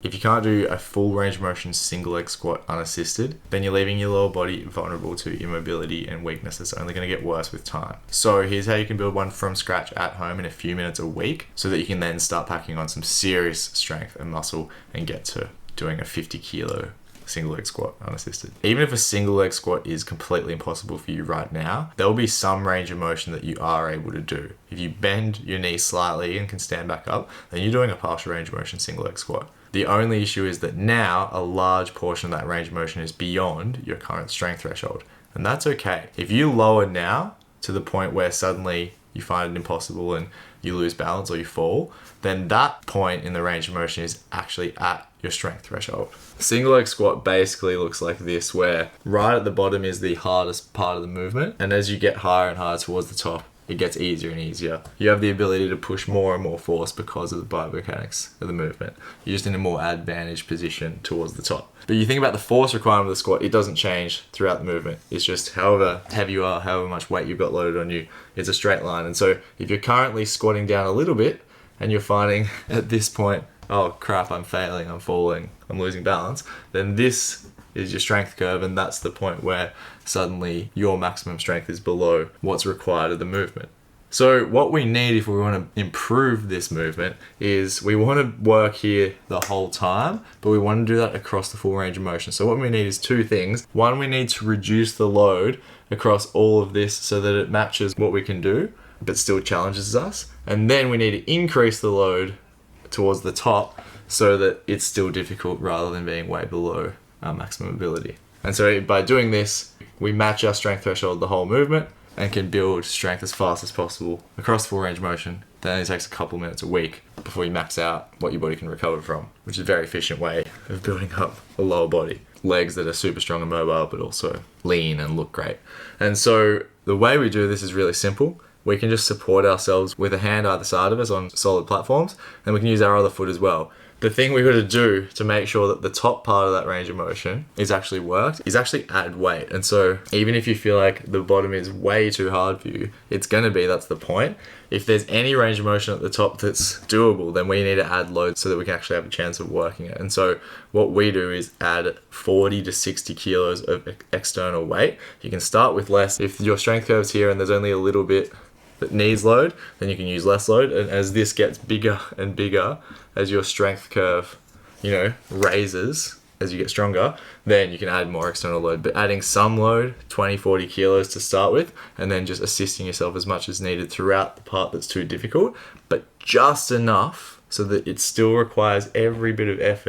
If you can't do a full range of motion single leg squat unassisted, then you're leaving your lower body vulnerable to immobility and weakness that's only going to get worse with time. So here's how you can build one from scratch at home in a few minutes a week so that you can then start packing on some serious strength and muscle and get to doing a 50 kilo single leg squat unassisted. Even if a single leg squat is completely impossible for you right now, there will be some range of motion that you are able to do. If you bend your knee slightly and can stand back up, then you're doing a partial range of motion single leg squat. The only issue is that now a large portion of that range of motion is beyond your current strength threshold. And that's okay. If you lower now to the point where suddenly you find it impossible and you lose balance or you fall, then that point in the range of motion is actually at your strength threshold. Single leg squat basically looks like this, where right at the bottom is the hardest part of the movement, and as you get higher and higher towards the top, it gets easier and easier. You have the ability to push more and more force because of the biomechanics of the movement. You're just in a more advantaged position towards the top. But you think about the force requirement of the squat, it doesn't change throughout the movement. It's just however heavy you are, however much weight you've got loaded on you, it's a straight line. And so if you're currently squatting down a little bit and you're finding at this point, oh crap, I'm failing, I'm falling, I'm losing balance, then this is your strength curve, and that's the point where suddenly your maximum strength is below what's required of the movement. So what we need if we want to improve this movement is we want to work here the whole time, but we want to do that across the full range of motion. So what we need is two things. One, we need to reduce the load across all of this so that it matches what we can do, but still challenges us. And then we need to increase the load towards the top so that it's still difficult rather than being way below our maximum ability. And so by doing this, we match our strength threshold the whole movement and can build strength as fast as possible across full range of motion. That only takes a couple minutes a week before you max out what your body can recover from, which is a very efficient way of building up a lower body. Legs that are super strong and mobile, but also lean and look great. And so the way we do this is really simple. We can just support ourselves with a hand either side of us on solid platforms, and we can use our other foot as well. The thing we've got to do to make sure that the top part of that range of motion is actually worked is actually add weight. And so even if you feel like the bottom is way too hard for you, it's going to be, that's the point. If there's any range of motion at the top that's doable, then we need to add load so that we can actually have a chance of working it. And so what we do is add 40 to 60 kilos of external weight. You can start with less. If your strength curve's here and there's only a little bit that needs load, then you can use less load. And as this gets bigger and bigger, as your strength curve, raises as you get stronger, then you can add more external load. But adding some load, 20, 40 kilos to start with, and then just assisting yourself as much as needed throughout the part that's too difficult, but just enough so that it still requires every bit of effort